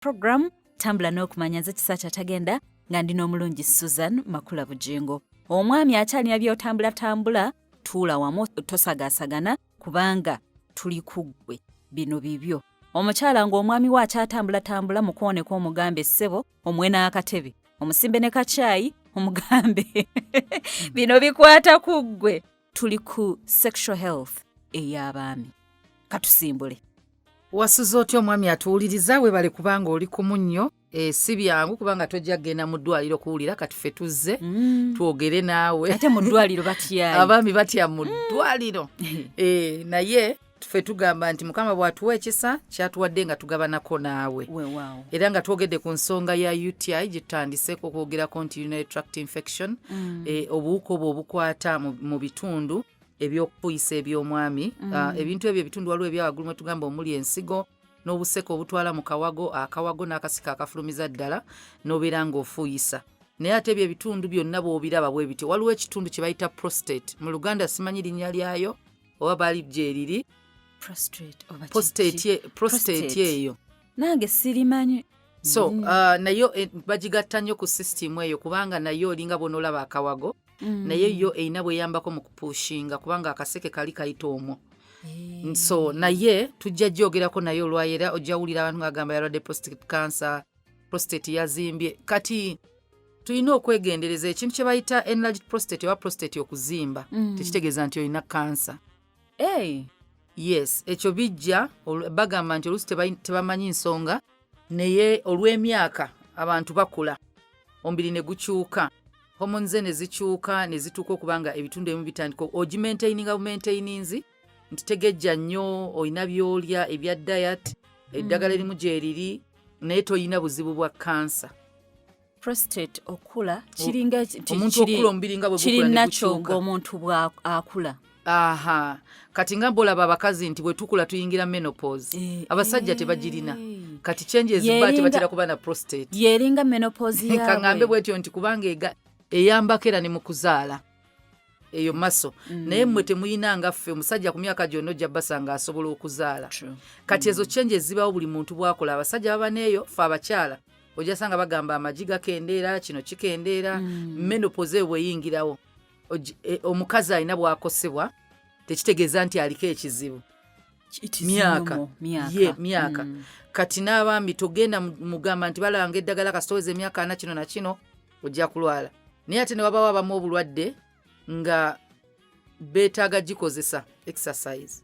program Tambula n'okumanya nze kisa kyatagenda nga ndina omulungi Susan Makula Bujjingo. Omwami akyalina by'otambula tuula wamu tosagasagana kubanga tuli kuggwe bino bibyo. Omukyala ng'omwami we akyatambula mukwoneko omugambe ssebo omwena akatebe omusimbe ne kacaayi omugambe bino bikwata kuggwe. Tuli ku sexual health ey'abaami. Katusimbule. Wasuza otya omwami atuwuliriza we bale kubanga oli ku munnyo si byangu kubanga tojja kgenda mu ddwaliro kuwulira kati ffe tuzze twogere naawe. Ate mu ddwaliro batyayi. Abaami batya mu ddwaliro. Naye ffe tugamba nti Mukama bw'atuwa ekisa kyatuwadde nga tugabanako naawe. Era nga twogedde ku nsonga ya UTI gye tutandiseko okwogerako nti urinary tract infection, obuwuka obwo obukwata mu bitundu ebyokufuyisa eby'omwami. Ebintu ebyo ebitundu waliwo ebyawagulu mwe tugamba omuli ensigo n'obuseko obutwala mu akawago n'akasika akafulumiza ddala n'obeera ng'ofuyisa. Naye ate ebyo ebitundu byonna bw'obiraba bwe bityo. Waliwo ekitundu kye bayita prostate. Mu Luganda simanyi linnya lyayo oba bali gye riri. Prostate eyo. Nange sirimanyi. So nayo bagigatta nnyo ku system eyo kubanga nayo olinga bw'onoolaba akawago. Naye yo eyina bweyambako mu kupushinga kubanga akaseke kali kayita omwo. So naye tujja gyogerako naye olwayera ojja wulira abantu ng'agamba yalwadde prostate cancer, prostate yazimbye. Kati tulina okwegendereza ekintu kye bayita enlarged prostate oba prostate okuzimba tekitegeeza nti olina kansa. Yes, ekyo bijja bagamba nti oluusi tebamanyi nsonga naye olw'emyaka abantu bakula omubiri ne gukyuka. Hormones ne zikyuka ne zituuka okubanga ebitundu ebimu bitandika ogimaintaininga bumaintaininzi nti tegejja nnyo olina by'olya ebya diet eddagala erimu gye riri naye toyina buzibu bwa kansa. Prostate okula kiringa omuntu okula omubiri nga bwe gukula ne gukyuka ng'omuntu bw'akula. Kati nga bolaba abakazi nti bwe tukula tuyingira menopause. Abasajja tebagirina. Kati changes ziba tebatera kuba na prostate. Yeringa menopause yaabwe. Kaŋŋambe bwetyo nti kubanga eyambako era ne mu kuzaala eyo maso. Naye mmwe temuyina nga ffe omusajja ku myaka gyonna ojja basanga asobola okuzaala. Kati ezo changes zibawo buli muntu bwakola. Abasajja baba neeyo ffe abakyala ojja sanga bagamba amagi gakendeera kino kikendeera. Menopause bweyingirawo omukazi alina bwakosebwa tekitegeeza nti aliko ekizibu. Myaka. Kati n'abambi togenda mugamba nti balanga eddagala kasitoweza emyaka 4 kino na kino ojja kulwala. Naye ate ne wabawo abamu obulwadde nga beetaaga gikozesa exercise.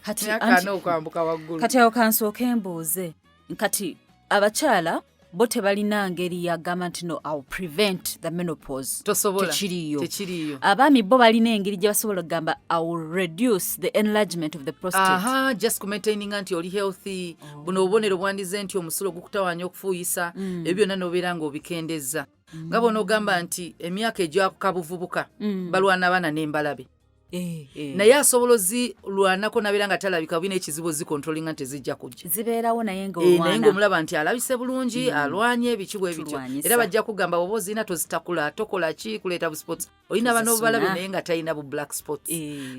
Kati okwambuka waggulu. Kati awo kansooka embuuze. Kati abakyala bo tebalina ngeri yagamba nti no I'll prevent the menopause. Tekiriyo. Abaami bo balina engeri gye basobola okugamba I'll reduce the enlargement of the prostate. Just kumaintaininga nti oli healthy. Buno obubonero bwandize nti omusulo gukutawanya okufuyisa. Ebyo byonna n'obeera ng'obikendeza. Nga bw'onogamba nti emyaka egyakabuvubuka balwana abaana n'embalabe. Naye asobola ozilwanako nabeera nga talabika bina ekizibu zikontrolinga nti tezijja kujja. Zibeerawo naye ng'omulaba nti alabise bulungi alwanye ebikibu ebityo. Era bajja kugamba oba ozina tozitakula tokola ki kuleeta bu spots. Olina bano obubalabe naye nga talina bu black spots.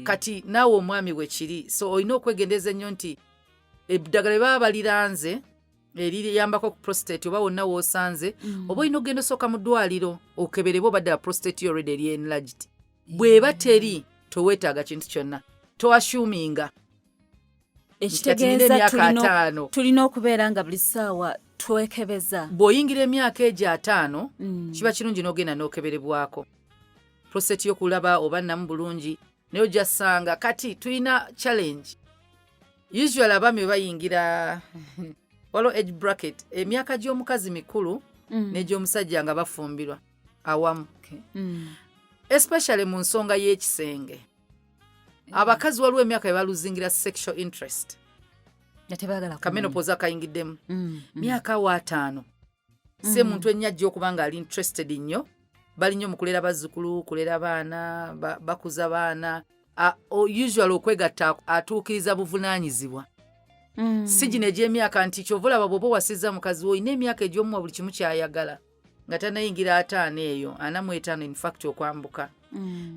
Kati naawe omwami bwe kiri. So olina okwegendereza ennyo nti eddagala baba baliranze eriyambako ku prostate oba wonna w'osanze oba olina okugenda osooka mu ddwaliro okeberebo badde prostate already eri enlarged. Bw'eba teri toweetaaga kintu kyonna toashuminga ekitegeeza tulina okubeera nga buli ssaawa twekebeza. Bw'oyingira emyaka egyo 5 kiba kirungi n'ogenda n'okeberebwako prostate y'okulaba oba namu bulungi naye ojja ssanga kati tulina challenge. Usually abaami bwe bayingira waliwo age bracket emyaka gy'omukazi mikulu n'egy'omusajja nga bafumbirwa awamu. Especially mu nsonga y'ekisenge. Abakazi waliwo emyaka ebaluzingira sexual interest. Menopause akayingiddemu. Myaka wa 5. Si muntu ennyajja okuba nga ali interested nnyo. Bali nnyo mu kulera bazzukulu, kulera baana, bakuza baana. Usually okwegatta atuukiriza buvunaanyizibwa. Si gino egy'emyaka nti kyova olaba bw'oba wasiza mukazi wo olina emyaka egy'omuwa buli kimu ky'ayagala. Nga tanayingira 5 eyo 45 in fact okwambuka.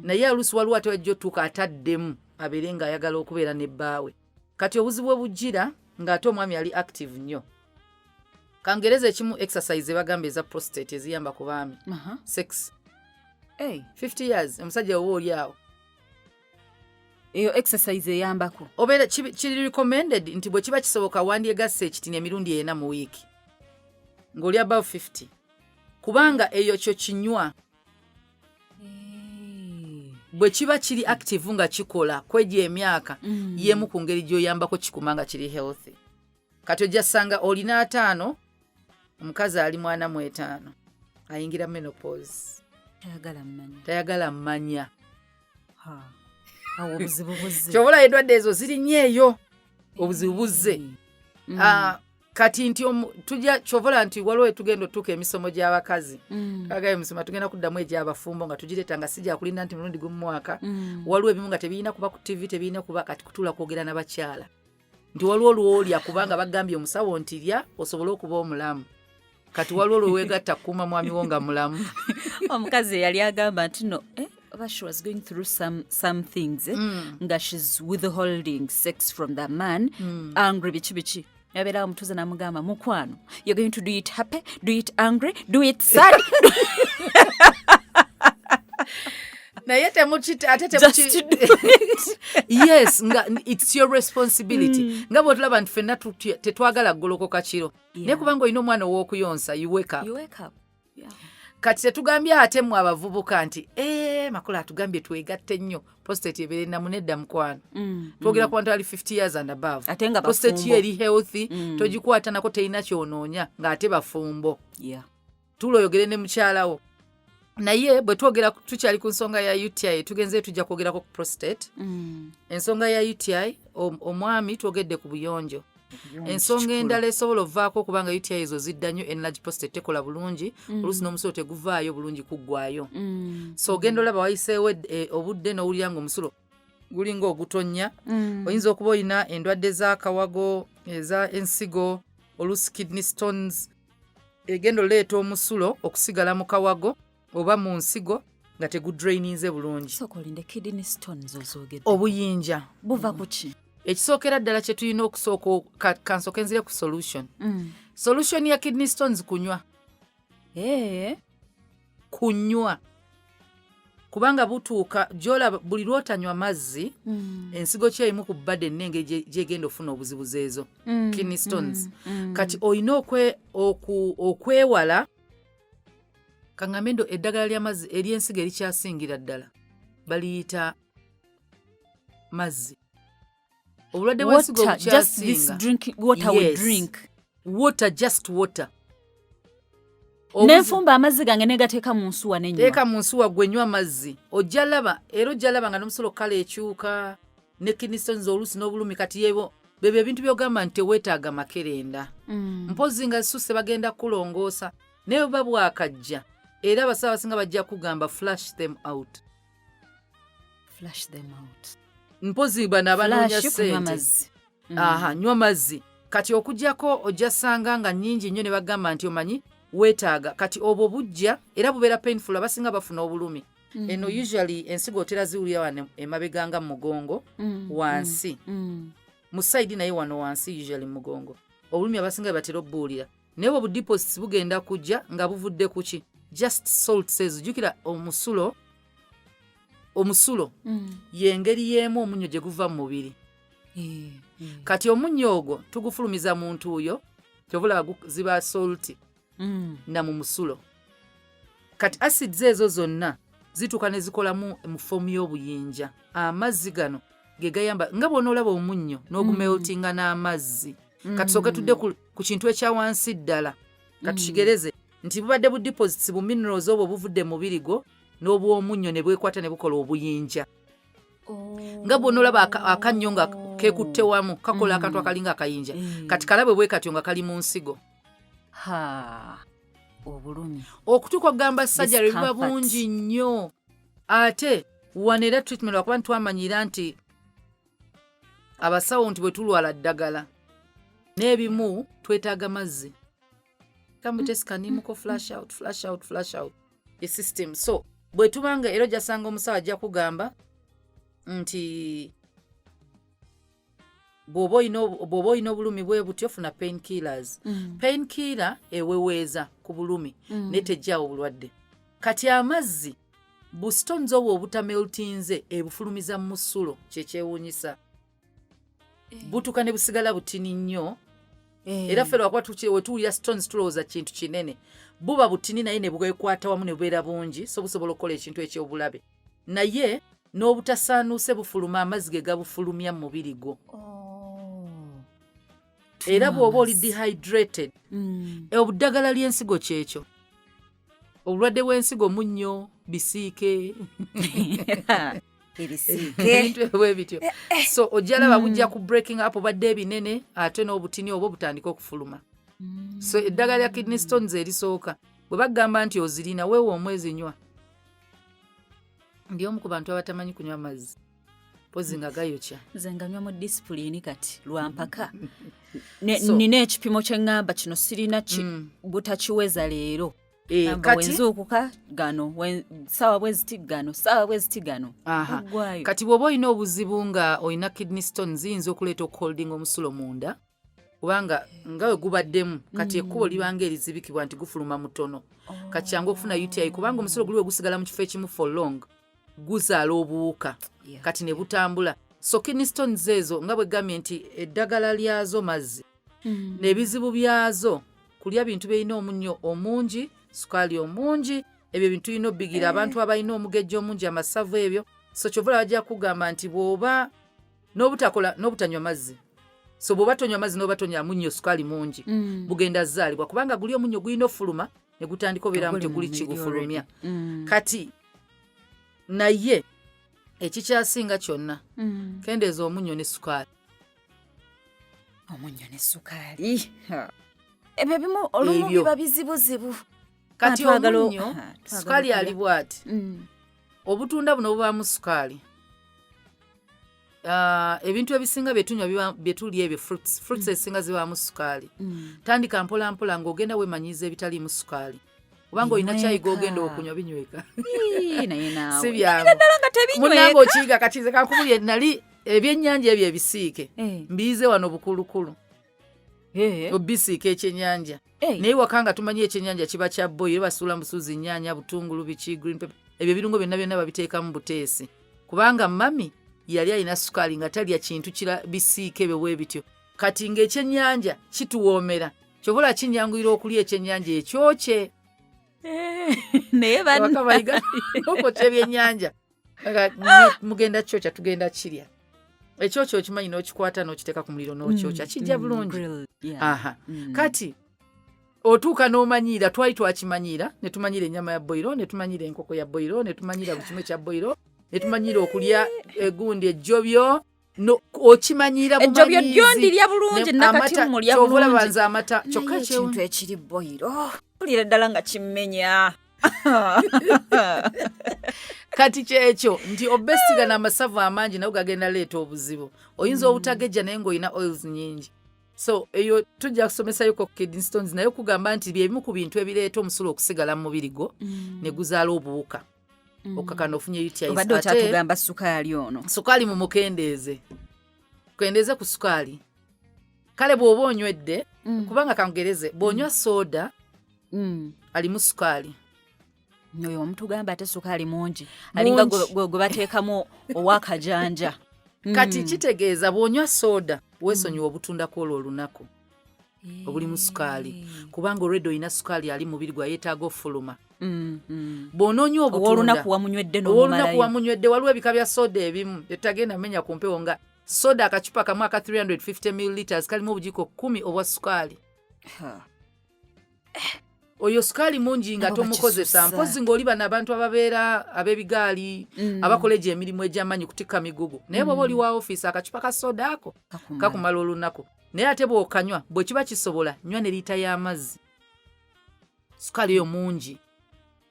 Naye oluusi waliwo ate wajja otuuka ataddemu abeere ng'ayagala okubeera ne bbaawe. Kati obuzibu obujjira ng'ate omwami ali active nnyo. Kangereza ekimu exercise bagamba eza prostate eziyamba ku baami. Sex. 50 years omusajja owo oli awo. Eyo exercise eyambako. Obeera kiri recommended nti bwe kiba kisoboka wandyegasse ekitini emirundi 4 mu wiiki. Ng'oli above 50. Kubanga eyo kyo kinywa. Bwe kiba kiri active nga kikola kwejja emyaka yemu ku ngeri gy'oyambako kikumanga kiri healthy. Kati ojja ssanga olina 5 omukazi ali 45 ayingira menopause. Tayagala mmanya. Awo obuzibu buzze. Kyobola endwadde ezo ziri nnyo eyo. Obuzibu buzze. Kati nti tujja kyobola nti waliwo tugenda otuuka emisomo gy'abakazi. Kagaye emisoma tugenda kuddamu egy'abafumbo nga tugireeta nga sijja kulinda nti mulundi gumu mwaka. Waliwo ebimu nga tebirina kuba ku TV, tebirina kuba kati kutuula kwogera n'abakyala. Nti waliwo olwolya kubanga bagambye omusawo nti lya osobole okuba omulamu. Kati waliwo olwewegatta kukuuma mwami wo nga mulamu. Omukazi yali agamba nti no, she was going through some things nga she's withholding sex from the man, angry bichi. Yabeera omutuuze n'amugamba mukwano, you're going to do it happy, do it angry, do it sad. Naye yes, it's your responsibility. Nga bw'otulaba nti ffenna tetwagala ggolokoka kiro. Naye kubanga olina omwana ow'okuyonsa, you wake up. Yeah. Kati tetugambye ate mu abavubuka nti Makula atugambye twegatte nnyo prostate ebeere namunedda mukwano. Twogera ku bantu ali 50 years and above. Prostate eri healthy, togikwata nako terina kyonoonya ng'ate bafumbo. Tuula oyogere ne mukyalawo. Naye bwe twogera tukyali ku nsonga ya UTI tugenze tujja kwogerako ku prostate. Ensonga ya UTI omwami twogedde ku buyonjo. Ensonga endala esobola ovaako kubanga UTI ezo zidda nnyo enlarge prostate tekola bulungi, oluusi n'omusulo teguvaayo bulungi kuggwayo. So ogenda olaba wayiseewo obudde n'owulira ng'omusulo gulinga ogutonnya. Oyinza okuba olina endwadde z'akawago, eza ensigo, oluusi kidney stones, egenda oleeta omusulo okusigala mu kawago oba mu nsigo nga tegudraininze bulungi. Sokolinde kidney stones ozogedde. Obuyinja buva ku ki? Ekisookera ddala kye tulina okusooka kansooka enzire ku solution. Solution ya kidney stones kunywa. Kunywa. Kubanga butuuka gy'olaba buli lw'otanywa mazzi, ensigo kyeyimu ku bbadde ennenge gyegenda ofuna obuzibuzi ezo. Kidney stones. Kati olina okwewala kaŋŋambe ndo eddagala ly'amazzi ery'ensigo erikyasingira ddala baliyita mazzi. Obulwadde bw'ensigo obukyasinga. Water, just water. Nenfumba amazzi gange negateeka mu nsuwa n'ennywa. Teeka mu nsuwa gwe nywa mazzi. Ojja laba nga n'omusolo kala ekyuka ne kidney stones oluusi n'obulumi kati yeebo bebyo ebintu by'ogamba nti teweetaaga makerenda. Mpozi nga susse bagenda kulongoosa naye bwe bwakajja era abasawo abasinga bajja kugamba flush them out. Mpozi bano abanoonya ssente. Nywa mazzi. Kati okujjako ojja ssanga nga nnyingi nnyo ne bagamba nti omanyi weetaaga. Kati obwo bujja era bubeera painful abasinga bafuna obulumi. Eno usually ensigo otera ziwulira wano emabega nga mugongo wansi. Mu side naye wano wansi usually mugongo. Obulumi abasinga batera obbuulira. Naye obwo deposits bugenda kujja nga buvudde ku ki? Just salt says jukira omusulo y'engeri y'emu omunnyo gye guva mu mubiri. Kati omunnyo ogwo tugufulumiza muntu oyo kyobula ziba salty na mu musulo. Kati acids ezo zonna zituuka ne zikolamu mu fomu y'obuyinja. Amazzi gano ge gayamba nga bw'onoolaba omunnyo n'ogumeltinga n'amazzi. Kati sooke tudde ku kintu ekya wansi ddala katukigereze nti bubadde bu deposits bu minerals obwo buvudde mu mubiri gwo n'obw'omunnyo ne bwekwata ne bukola obuyinja. Nga bw'onoolaba akannyo nga keekutte wamu kakola akantu akalinga akayinja. Kati kalabe bwe katyo nga kali mu nsigo. Obulumi. Okutuuka okugamba surgery biba bungi nnyo. Ate wanera treatment lwakuba ntwamanyira nti abasawo nti bwe tulwala ddagala n'ebimu twetaaga mazzi. Kamutesikannimuko flash out the system. So bwe tubanga era ojjasanga omusawo ajja kugamba nti bw'oba olina obulumi bwe butyo funa pain killers. Pain killer eweweeza ku bulumi naye tejjaawo bulwadde. Kati amazzi busitons obwo obutameltinze ebufulumiza mu ssulo kyekyewuunyisa. Butuka ne busigala butini nnyo. Era ffe lwakuba wetuwulira stones tulowooza kintu kinene. Buba butini naye ne bwekwata wamu ne bubeera bungi so busobola okukola ekintu eky'obulabe. Naye n'obutasaanuuse bufuluma amazzi ge gabufulumya mu mubiri gwo. Era bw'oba oli dehydrated. Obuddagala ly'ensigo kyekyo. Obulwadde bw'ensigo munnyo, bisiike. Ebintu ebityo. So ojalaba bujja ku breaking up obadde ebinene ate n'obutini obwo butandika okufuluma. So eddagala lya kidney stones erisooka bwe bagamba nti ozirina weewa omwezi nywa. Ndi omu ku bantu abatamanyi kunywa mazzi. Pozi nga gayokya. Nze nga nywa mu disipulini kati lwampaka. Nina ekipimo kye ŋŋamba kino sirina butakiweza leero. Kati wenzuukuka gano sawa bweziti gano. Kati bw'oba olina obuzibu nga olina kidney stones ziyinza okuleeta okuholdinga omusulo munda kubanga nga we gubaddemu kati ekkubo libanga erizibikibwa nti gufuluma mutono. Kati kyangu okufuna UTI kubanga omusulo guli we gusigala mu kifo ekimu for long guzaala obuwuka kati ne butambula. So kidney stones ezo nga bwe gambye nti eddagala lyazo mazzi n'ebizibu byazo kulya bintu birina omunnyo omungi, sukaali omungi, ebyo bintu birina obbigira abantu abalina omugejjo omungi amasavu ebyo. So kyovula bajja kugamba nti bw'oba n'obutanywa mazzi. So bw'oba tonywa mazzi n'oba tonywa munnyo sukaali mungi bugenda zaalibwa kubanga guli omunnyo gulina ofuluma ne gutandika obeeramu teguli kigufulumya. Kati naye ekikyasinga kyonna kendeeza omunnyo ne sukaali. Omunnyo ne sukaali. Ebyo ebimu olumu biba bizibuzibu. Kati omunnyo sukaali ali bw'ati. Obutunda buno bubaamu sukaali. Ebintu ebisinga bye tulya ebyo fruits ezisinga zibaamu sukaali. Tandika mpola mpola ng'ogenda weemanyiiza ebitaliimu sukaali. Kubanga olina caayi g'ogenda okunywa binyweka. Si byangu. Munnange okiyiga kati nze kankubulye nali ebyennyanja ebyo ebisiike. Mbiyize wano bukulukulu. Obisiika ekyennyanja. Naye wakanga tumanyi ekyennyanja kiba kya boyi basuula musuzi nnyaanya butungulu biki green pepper. Ebyo ebirungo byonna babiteekamu buteesi. Kubanga mami yali alina sukaali nga talya kintu kira bisiike bwe bityo. Kati ng'ekyennyanja kituwoomera. Kyobula kinyanguyira okulya ekyennyanja ekyokye. Naye bakabayiga okota ebyennyanja. Mugenda kyokya tugenda kirya. Ekyokyo okimanyi n'okikwata n'okiteeka ku muliro n'okyokya kijja bulungi. Kati otuuka n'omanyiira twali twakimanyiira ne tumanyiira ennyama ya boyiro ne tumanyiira enkoko ya boyiro ne tumanyiira buli kimu ekya boyiro ne tumanyiira okulya egundi ejjobyo okimanyiira bumanyiizi. Ejjobyo lyondirya bulungi nakati mulya bulungi. Kyovula banza amata kyokka ekintu ekiri boyiro kulira ddala nga kimmenya. Kati kyekyo nti obesiga n'amasavu amangi nago gagenda leeta obuzibu. Oyinza obutagejja naye ng'olina oils nyingi. So eyo tujja kusomesa ku kidney stones naye kugamba nti by'ebimu ku bintu ebireeta omusulo okusigala mu mubiri gwo ne guzaala obuwuka. Okakana ofunye UTI. Obadde okyatugamba sukaali ono. Sukaali mu mukendeeze. Kendeeze ku sukaali. Kale bw'oba onywedde kubanga kangereze bw'onywa soda alimu sukaali. Oyo omutugamba ate sukaali mungi. Alinga gwe bateekamu owakajanja. Kati kitegeeza bw'onywa soda weesonyiwa obutundako olwo olunaku obulimu sukaali kubanga olwedde olina sukaali ali mubiri gwa yeetaaga ofuluma. Bw'onoonywa obutunda olunaku wamunywedde n'omumalayo wamunywedde waliwo ebika bya soda ebimu etagenda menya ku mpewo nga soda akacupa kamu aka 350 ml kalimu obujiko 10 obwa sukaali. Oyo sukaali mungi nga tomukozesa mpozi ng'oli bano abantu ababeera ab'ebigaali abakola egyo emirimu egy'amanyi kutikka migugu naye bw'oba oli wa ofiisi akacupa ka soda ako kakumala olunaku naye ate bw'okanywa bwe kiba kisobola nywa ne liita y'amazzi. Sukaali yo mungi.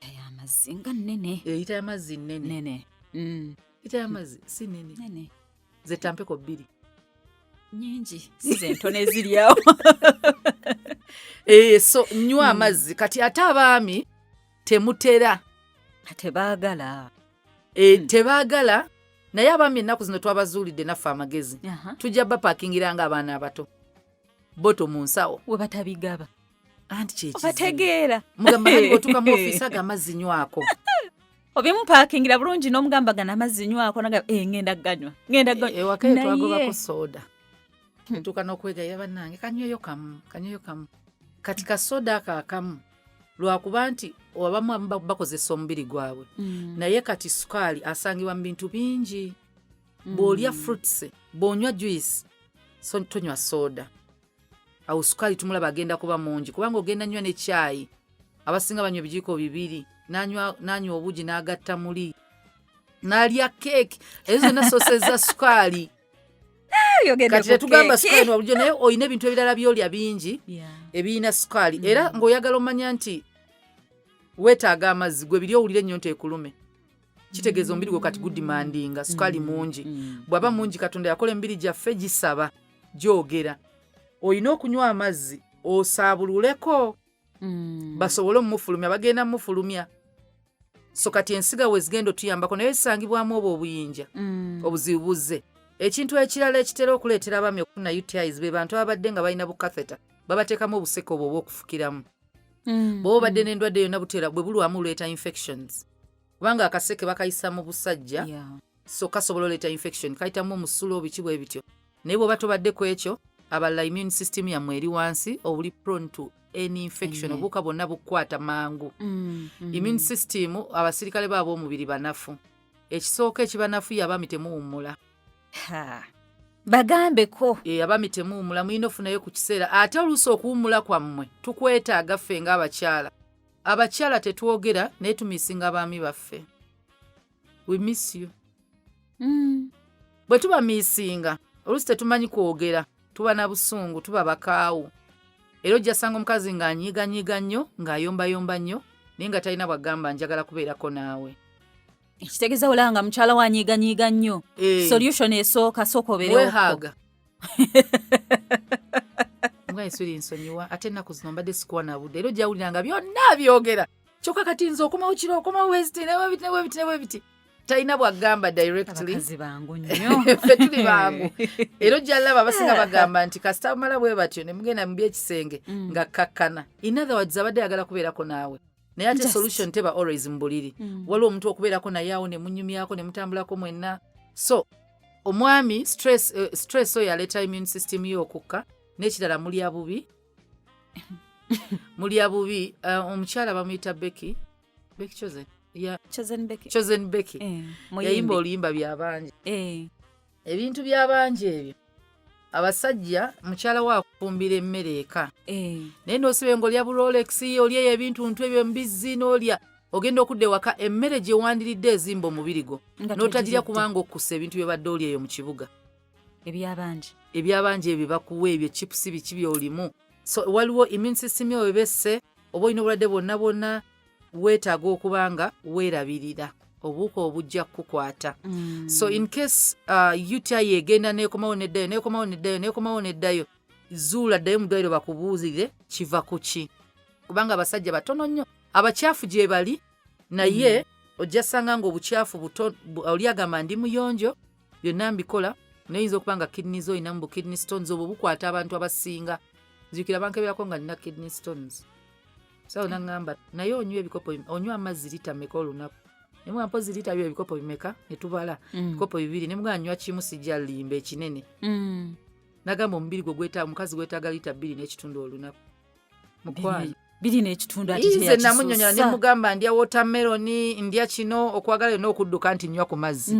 Y'amazzi nga nnene. Liita y'amazzi nnene. Liita y'amazzi si nnene. Ze tampeko 2. Nyingi size ntone eziryawo. So nywa amazzi kati ate abaami temutera tebaagala. Tebaagala naye abaami ennaku zino twabazuulidde naffe amagezi tujja bapakingira nga abaana abato boto mu nsawo we batabigaba anti kyekibategeera mugamba kati bw'otuuka mu ofiisi aga amazzi nywako obimupakingira bulungi n'omugamba gana amazzi nywako ngenda ganywa ewaka eyo twagobako soda tuuka n'okwegayira bannange kanyweyo kamu kati kasoda ako akamu lwakuba nti abamu bakozesa omubiri gwabwe naye kati sukaali asangibwa mu bintu bingi bw'olya fruits bw'onywa juice so tonywa soda awo sukaali tumulaba agenda kuba mungi kubanga ogenda nywa ne caayi abasinga banywa ebijiiko 2 n'anywa obugi n'agatta muli n'alya keeki ezo zonna soose za sukaali kati tetugamba sukaali wabulijjo naye olina ebintu ebirala by'olya bingi ebirina sukaali era ng'oyagala omanya nti weetaaga amazzi gwe biri owulira ennyonta ekulume kitegeeza omubiri gwo kati gudimandinga sukaali mungi bw'aba mungi katonda yakola emibiri gyaffe gisaba gyogera olina okunywa amazzi osaabululeko basobole omufulumya bagenda mufulumya so kati ensiga we zigenda otuyambako naye zisangibwamu obwo obuyinja obuzibu buzze ekintu ekirala ekitera okuleetera abaami okufuna UTIs be bantu ababadde nga balina bukatheta babateekamu obuseke obwo obw'okufukiramu bw'oba obadde n'endwadde yonna buteera bwe bulwamu oleeta infections kubanga akaseke bakayisa mu busajja so kasobola oleeta infection kayitamu omusulo biki bwe bityo naye bw'oba tobadde ku ekyo abalala immune system yammwe eri wansi obuli prone to any infection obuuka bwonna bukwata mangu immune system abasirikale baabo omubiri banafu ekisooka ekibanafu abaami temuwummula bagambeko abaami temuwummula mulina ofunayo ku kiseera ate oluusi okuwummula kwammwe tukwetaaga ffe ng'abakyala tetwogera naye tumisinga abaami baffe we miss you bwe tuba misinga oluusi tetumanyi kwogera tuba na busungu tuba bakaawu era ojja sanga omukazi ng'anyiiganyiiga nnyo ng'ayombayomba nnyo naye nga talina bwagamba njagala kubeerako naawe ekitegeeza olanga mukyala wanyiiganyiiga nnyo solution esooka sooka obeerewoko ngaesiri nsonyiwa ate ennaku zino mbadde sikuwa na budde era ojja wuliranga byonna byogera kyokka kati nze okomawo kiro okomawo westi nebwebiti talina bwagamba directly bangu nnyo ffe tuli bangu era ojja laba abasinga bagamba nti kasita bamala bwe batyo ne mugenda mu byekisenge nga kakkana in other words abadde ayagala kubeerako naawe naye ate solution teba always mu buliri waliwo omuntu okubeerako naye awo ne munyumyako ne mutambulako mwenna so omwami stress oyo aleeta immune system yo okukka n'ekirala mulya bubi omukyala bamuyita Becky Chosen Becky yayimba oluyimba byabangi ebintu byabangi ebyo abasajja mukyala wa kufumbira emmere eka naye n'osibe ng'olya burolex olya ebintu ebyo mbizzi n'olya ogenda okudda ewaka emmere gye wandiridde ezimba omubiri gwo n'otagirya kubanga okkusa ebintu bye badde olya eyo mu kibuga ebyabangi ebyo bakuwa ebyo chipusi biki byolimu so waliwo immune system yo webesse oba olina obulwadde bwonna weetaaga okubanga weerabirira obuuka obujja kukukwata so in case UTI egenda neekomawo neddayo zuula ddayo mu ddwaliro bakubuuzire kiva ku ki kubanga abasajja batono nnyo abakyafu gye bali naye ojja sanga ng'obukyafu oli agamba ndi muyonjo byonna mbikola nayinza okuba nga kidneys olinamu bu kidney stones obwo bukwata abantu abasinga nzijukira bankeberako nga nina kidney stones sawo naŋŋamba naye onywa ebikopo onywa amazzi lita mmeka olunaku nemugamba mpozi lita byo ebikopo bimeka ne tubala ebikopo 2 nemugamba nywa kimu sijja limba ekinene nagamba omubiri gwe gwetaaga omukazi gwetaaga lita 2.5 olunaku mukwano 2.5 ate nze namunyonyola ne mugamba ndya watermelon ndya kino okwagala yonna okudduka nti nywa ku mazzi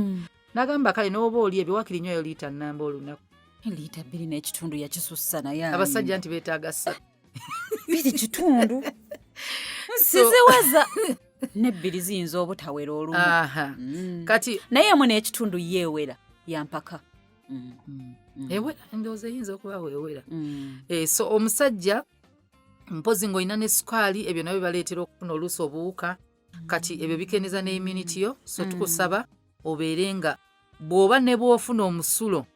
nagamba kale n'oba oli ebyo wakiri nywayo lita nnamba olunaku lita 2.5 yakisussa naye abasajja nti beetaaga 2.5 siziwaza n'ebbiri ziyinza obutawera olumu kati naye emu n'ekitundu yeewera yampaka ewera ndowooza eyinza okuba weewera so omusajja mpozi ng'olina ne sukaali ebyo nabyo baleetera okufuna oluusi obuwuka kati ebyo bikendeza ne immunity yo so tukusaba obeere nga bw'oba ne bw'ofuna omusulo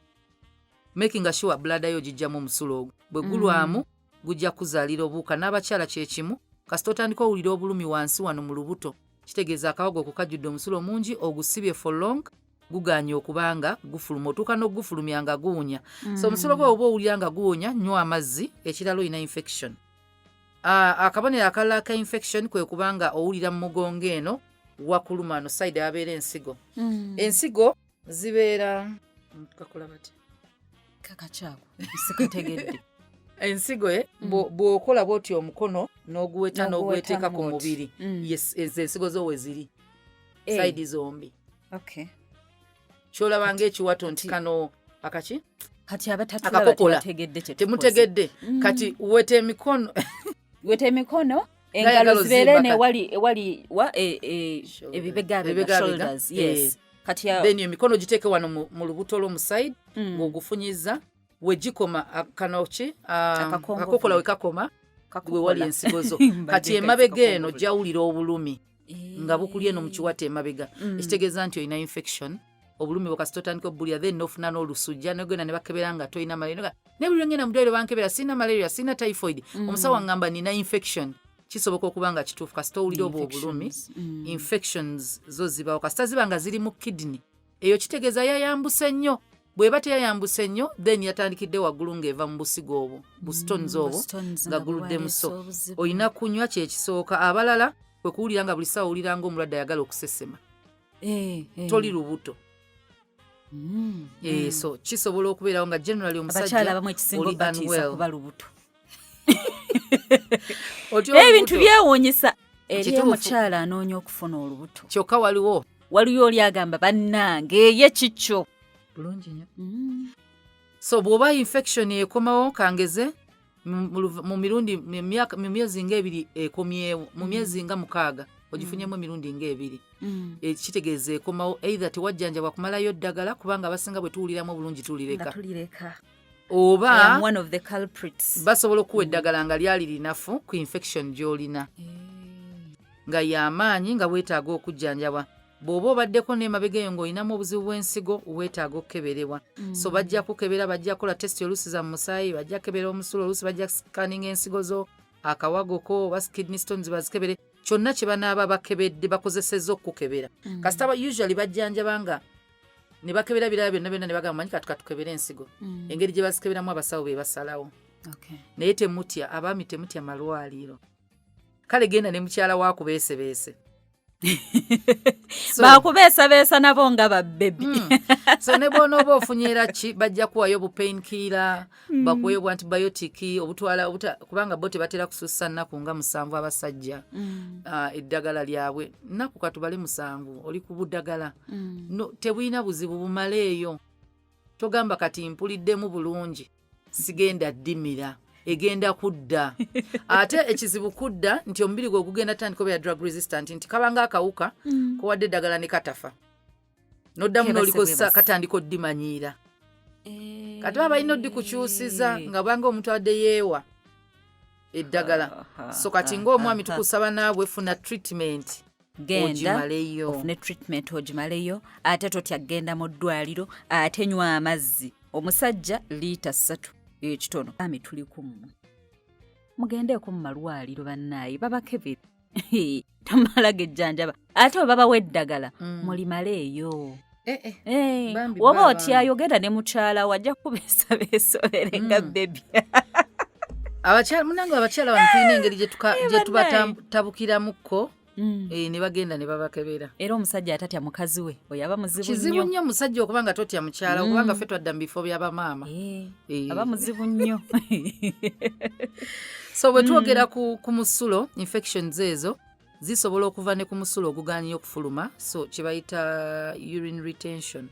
making sure blood yo gijjamu omusulo ogwo bwe gulwamu gujja kuzaalira obuwuka n'abakyala kyekimu kasita otandika owulira obulumi wansi wano mu lubuto kitegeeza akawago okukajjudde omusulo mungi ogusibye for long guganya okubanga gufuluma otuuka n'ogufulumya nga guwunya. So omusolo gwe oba owulira nga guwunya nywa amazzi, ekirala olina infection. Akabonero akalala ka infection kwe kubanga owulira mu mugongo eno wakuluma ano side abeera ensigo. Ensigo zibeera kakola bati kakachako sikategedde. Ensigo bw'okola bw'oti omukono n'oguweta n'ogweteeka ku mubiri. Yes, ensigo zo we ziri side zombi. Okay. Kyolaba ng'ekiwato nti kano akaki kati abatatulaba tebategedde temutegedde kati weta emikono engalo zibeere ewali ebibega shoulders. Yes. Kati then emikono giteeke wano mu lubuto lw'omuside ng'ogufunyiza we gikoma kano ki akakokola we kakoma we wali ensigo zo. Kati emabega eno gyawulira obulumi nga bukuli eno mu kiwato emabega ekitegeeza nti olina infection. Obulumi bwakasita otandika obbulya then n'ofuna n'olusujja n'ogenda ne bakebera nga tolina malaria. Ne buli ngenda mu ddwaliro bankebera sina malaria sina typhoid omusawo aŋŋamba nina infection. Kisoboka okuba nga kituufu kasita owulira obwo obulumi infections zo zibawo kasita ziba nga ziri mu kidney eyo kitegeeza yayambuse nnyo. Bw'eba teyayambuse nnyo then yatandikidde waggulu ng'eva mu busigo obwo bustones obwo nga guludde muso. Olina kunywa kyekisooka. Abalala kwe kuwulira nga buli ssaawa owulira ng'omulwadde ayagala okusesema. Toli lubuto. So kisobola okubeerawo nga generally omusajja oli unwell. Ebintu byewuunyisa eri omukyala anoonya okufuna olubuto. Kyokka waliwo oli agamba bannange ye kikyo. Bulungi nnyo. So bw'oba infection ekomawo kangeze mu mirundi mu myezi ng'ebiri ekomyewo mu myezi nga 6 ogifunyemu emirundi ng'ebiri. Kitegeeza ekomawo either tewajjanjabwa kumalayo ddagala kubanga abasinga bwe tuwuliramu obulungi tulireka. Oba one of the culprits. Basobola okuwa eddagala nga lyali linafu ku infection gy'olina nga y'amaanyi nga weetaaga okujjanjabwa. Bw'oba obaddeko n'emabega eyo ng'olinamu obuzibu bw'ensigo weetaaga okukeberebwa. So bajja kukebera, bajja kukola testi oluusi za mu musaayi, bajja kukebera omusulo, oluusi bajja scanning ensigo zo, akawagoko oba kidney stones bazikebere. Kyonna kye banaaba bakebedde bakozesezza okukebera. Kasita usually bajjanjaba nga ne bakebera birala byonna ne bagamba manyi katukebera ensigo. Engeri gye bazikeberamu abasawo be basalawo. Naye temutya, abaami temutya malwaliro. Kale genda ne mukyala waako beesebeese. Bakubeesabeesa nabo nga babbebi. So ne bw'onooba ofunyeera ki bajja kuwayo bu painkiller, bakuweyo bu antibiotic obutwala kubanga bo tebatera kusussa nnaku nga 7 abasajja eddagala lyabwe. Nnaku katubale 7 oli ku buddagala. Tebulina buzibu bumaleeyo. Togamba kati mpuliddemu bulungi sigenda ddimira. Egenda kudda. Ate ekizibu kudda nti omubiri gwe gugenda tandika obeera drug resistant nti kabanga akawuka kowadde eddagala ne katafa. Noddamu n'olikosa katandika oddimanyiira. Kati baba balina oddikukyusiza nga banga omuntu adde yeewa eddagala. So kati ng'omwami tukusaba naabwe funa treatment. Genda ofune treatment ogimaleyo ate totya genda mu ddwaliro ate nywa amazzi. Omusajja liita 3 ekitono. Ami tuli kumu. Mugendeeko mu malwaliro bannaayi babakebere. Tamala gejjanjaba. Ate baba weddagala mulimaleeyo. Woba otyayogera ne mukyala wajja kubeesabeesobere nga bebi. Munange abakyala wano tulina engeri gye tubatabukiramuko. Ne bagenda ne babakebera. Era omusajja atatya mukazi we oyo aba muzibu nnyo. Kizibu nnyo omusajja okubanga totya mukyala okubanga ffe twadda mu bifo by'abamaama. Aba muzibu nnyo. So bwe twogera ku musulo infections ezo zisobola okuva ne ku musulo ogugaanye okufuluma, so kye bayita urine retention.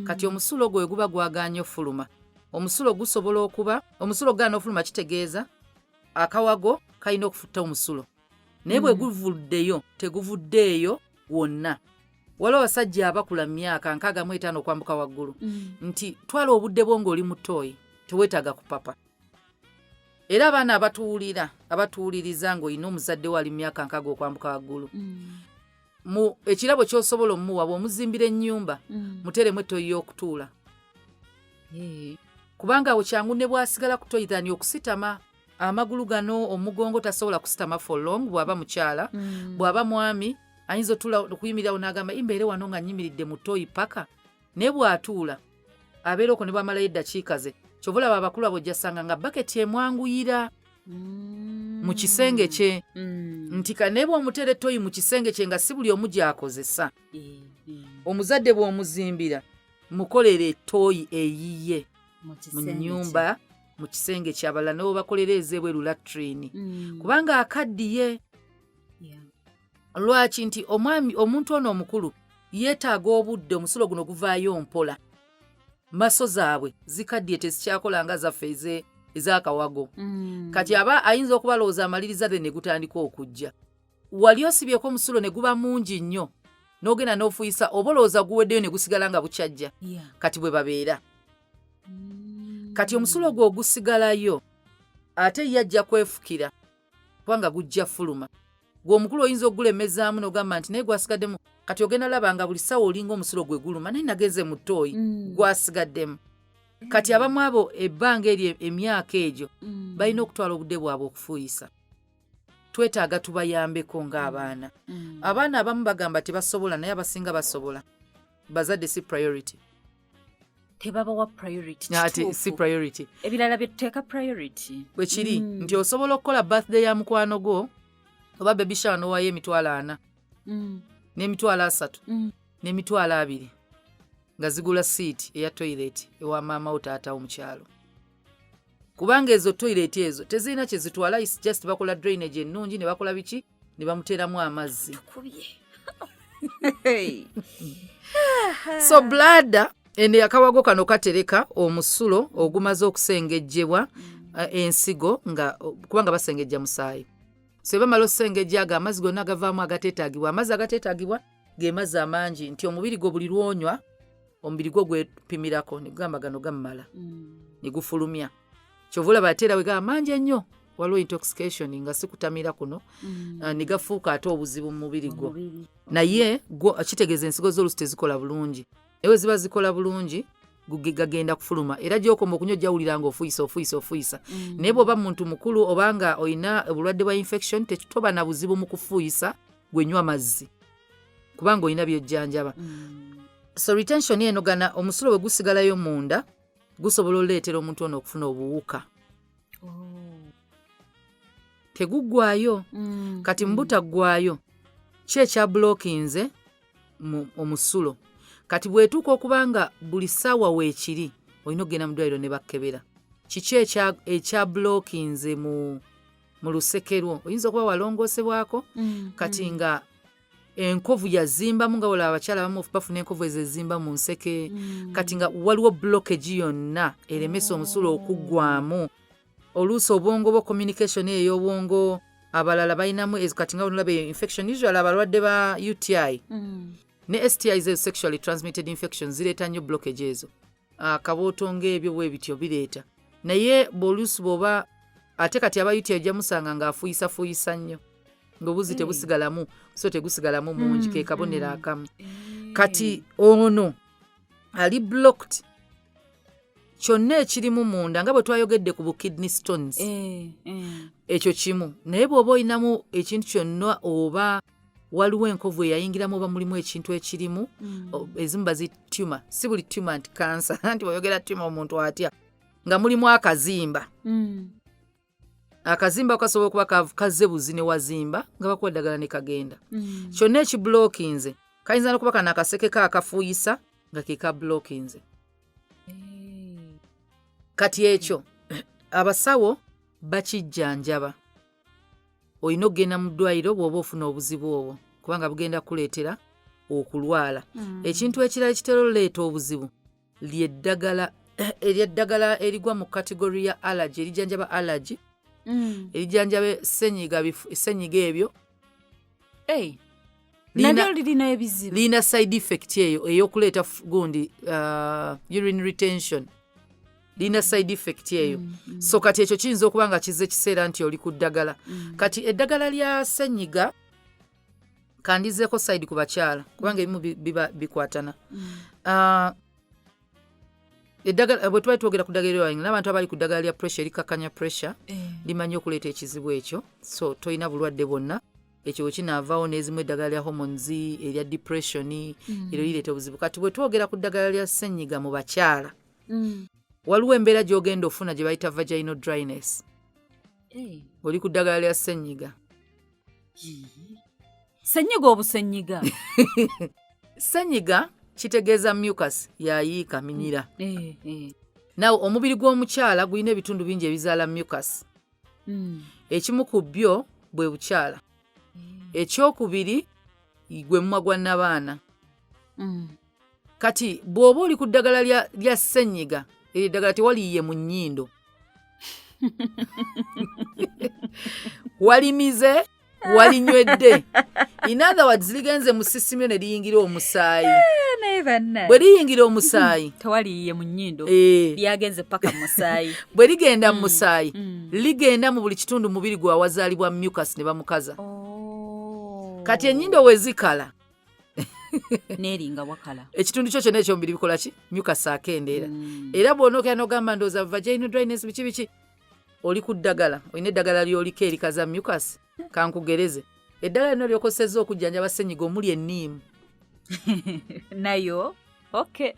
Kati omusulo gwe guba gwagaanye okufuluma. Omusulo gusobola okuba omusulo gaana okufuluma kitegeeza akawago kalina okufutta omusulo. Naye bwe guvuddeyo teguvuddeeyo wonna. Waliwo abasajja abakula mu myaka 65 okwambuka waggulu nti twala obudde bwo ng'oli mutooyi teweetaaga kupapa. Era abaana abatuwuliriza ng'olina omuzadde wali mu myaka 60 okwambuka waggulu. Mu ekirabo ky'osobola omuwa bw'omuzimbira ennyumba muteremu ettooyi y'okutuula. Kubanga awo kyangu ne bwasigala kutoyitani okusitama. Amagulu gano omugongo tasobola kusitama for long bw'aba mukyala. Bw'aba mwami ayinza okuyimirirawo n'agamba imbeere wano nga nnyimiridde mu ttooyi paka naye bw'atuula abeera okwo ne bwamalayo eddakiika ze kyova olaba abakulu abo ojja ssanga nga baketi emwanguyira mu kisenge kye nti naye bw'omuteera ettoyi mu kisenge kye nga si buli omu gy'akozesa omuzadde bw'omuzimbira mukolere ettooyi eyiye mu nnyumba mu kisenge kyabalala ne bakolera ezebweru latrini kubanga akaddiye lwaki nti omuntu ono omukulu yeetaaga obudde omusulo guno guvaayo mpola maso zaabwe zikaddiye tezikyakola nga zaffe ez'akawago kati aba ayinza okubalowooza amaliriza ge ne gutandika okujja wali osibyeko omusulo ne guba mungi nnyo n'ogenda n'ofuyisa oba olowooza guweddeyo ne gusigala nga bukyajja kati bwe babeera kati omusulo gwe ogusigalayo ate yajja kwefukira kubanga gujja fuluma gwe omukulu oyinza okugulemezaamu n'ogamba nti naye gwasigaddemu kati ogenda laba nga buli ssaawa olinga omusulo gwe guluma naye nagenze mu ttooyi gwasigaddemu kati abamu abo ebbanga eri emyaka egyo balina okutwala obudde bwabwe okufuuyisa twetaaga tubayambeko ng'abaana abaana abamu bagamba tebasobola naye abasinga basobola bazadde si priority tebabawa priority si priority ebirala byetuteeka priority bwe kiri nti osobola okukola birthday ya mukwano gwo oba baby shower n'owaayo emitwalo 4 n'emitwalo 3 n'emitwalo 2 nga zigula siiti eya toilet ewa maama wo taata wo mu kyalo kubanga ezo toilet ezo tezirina kye zitwala is just bakola drainage ennungi ne bakola biki ne bamuteeramu amazzi so blada ene akawago kano katereka omusulo ogumaze okusengejjebwa ensigo nga kubanga basengejja musaayi so bamala osengejja aga amazzi gonna agavaamu agateetaagibwa amazzi agateetaagibwa ge mazzi amangi nti omubiri gwo buli lwonywa omubiri gwo gwepimirako ne gugamba gano gammala ne gufulumya kyova olaba ateera we gaba mangi ennyo waliwo intoxication nga si kutamira kuno ne gafuuka ate obuzibu mu mubiri gwo naye kitegeeza ensigo z'olusi tezikola bulungi ewe ziba zikola bulungi gagenda kufuluma era gy'okoma okunywa ojjawulira nga ofuuyisa naye bw'oba muntu mukulu obanga olina obulwadde bwa infection toba na buzibu mu kufuuyisa gwenywa mazzi kubanga olina byojjanjaba so retention eno gana omusulo bwe gusigalayo munda gusobola oleetera omuntu ono okufuna obuwuka teguggwayo kati mbutaggwayo ki ekya blockinze omusulo kati bwetuuka okubanga buli ssaawa weekiri olina okugenda mu ddwaliro ne bakkebera kiki ekya blockinze mu lusekerwo oyinza okuba walongoosebwako kati nga enkovu yazimbamu nga olaba abakyala abamu bafuna enkovu ezo ezimba mu nseke kati nga waliwo blockage yonna eremesa omusulo okuggwamu oluusi obwongo bwo communication ey'obwongo abalala balinamu ezo kati nga olaba infection usually abalwadde ba UTI ne STIs ezo sexually transmitted infections zireeta nnyo blockage ezo akabootongo ebyo bwe bityo bireeta naye bw'oluusi bw'oba ate kati aba UTI ojja musanga ng'afuuyisa nnyo ng'obuzi tebusigalamu so tegusigalamu mungi ke kabonero akamu kati ono ali blocked kyonna ekirimu munda nga bwe twayogedde ku bu kidney stones ekyo kimu naye bw'oba olinamu ekintu kyonna oba waliwo enkovu eyayingiramu oba mulimu ekintu ekirimu ezimu bazituma si buli tuma nti kansa nti bw'oyogera tuma omuntu atya nga mulimu akazimba akazimba kasobola okuba kazze buzi ne wazimba nga bakuwa eddagala ne kagenda kyonna ekibulookinze kayinza n'okuba kana akaseke kaakafuuyisa nga ke kabulookinze kati ekyo abasawo bakijjanjaba olina okugenda mu ddwaliro bw'oba ofuna obuzibu obwo kubanga bugenda kuleetera okulwala ekintu ekirala ekitera oleeta obuzibu ly'eddagala erigwa mu kategori ya allergy erijjanjaba allergy erijjanjaba essenyiga ebyo nalyo lirina ebizibu lirina side effect eyo ey'okuleeta gundi urine retention lina side effect eyo so kati ekyo kiyinza okuba nga kizze kiseera nti oli ku ddagala kati eddagala lya ssenyiga kandizeeko side ku bakyala kubanga ebimu biba bikwatana eddagala bwe tuba twogera ku ddagala lyange n'abantu abali ku ddagala lya pressure erikakanya pressure limanyi okuleeta ekizibu ekyo so tolina bulwadde bwonna ekyo kinaavaawo n'ezimu eddagala lya hormones erya depression eryo lireeta obuzibu. Kati bwe twogera ku ddagala lya ssenyiga mu bakyala waliwo embeera gy'ogenda ofuna gye bayita vaginal dryness. Oli ku ddagala lya ssenyiga. Ssenyiga obusenyiga. Ssenyiga kitegeeza mucus yayiika minyira. Nawe omubiri gw'omukyala gulina ebitundu bingi ebizaala mucus. Ekimu ku byo bwe bukyala. Ekyokubiri gwe mumwa gwa nnabaana. Kati bw'oba oli ku ddagala lya ssenyiga eryo eddagala tewaliyiye mu nnyindo. Walimize walinywedde. In other words ligenze mu sisimyo ne liyingira omusaayi. Bwe liyingira omusaayi tewaliyiye mu nnyindo lyagenze paka mu musaayi. Bwe ligenda mu musaayi ligenda mu buli kitundu mubiri gwe awazaalibwa mucus ne bamukaza. Kati ennyindo we zikala neringa wakala ekitundu kyo kyonna ekyomubiri bikola ki? Mucus akendeera. Era bw'onookera n'ogamba ndowooza vaginal dryness biki oli ku ddagala olina eddagala lyoliko erikaza mucus. Kankugereze eddagala lino lyokozesezza okujjanjaba ssenyiga omuli enniimu. Nayo okay.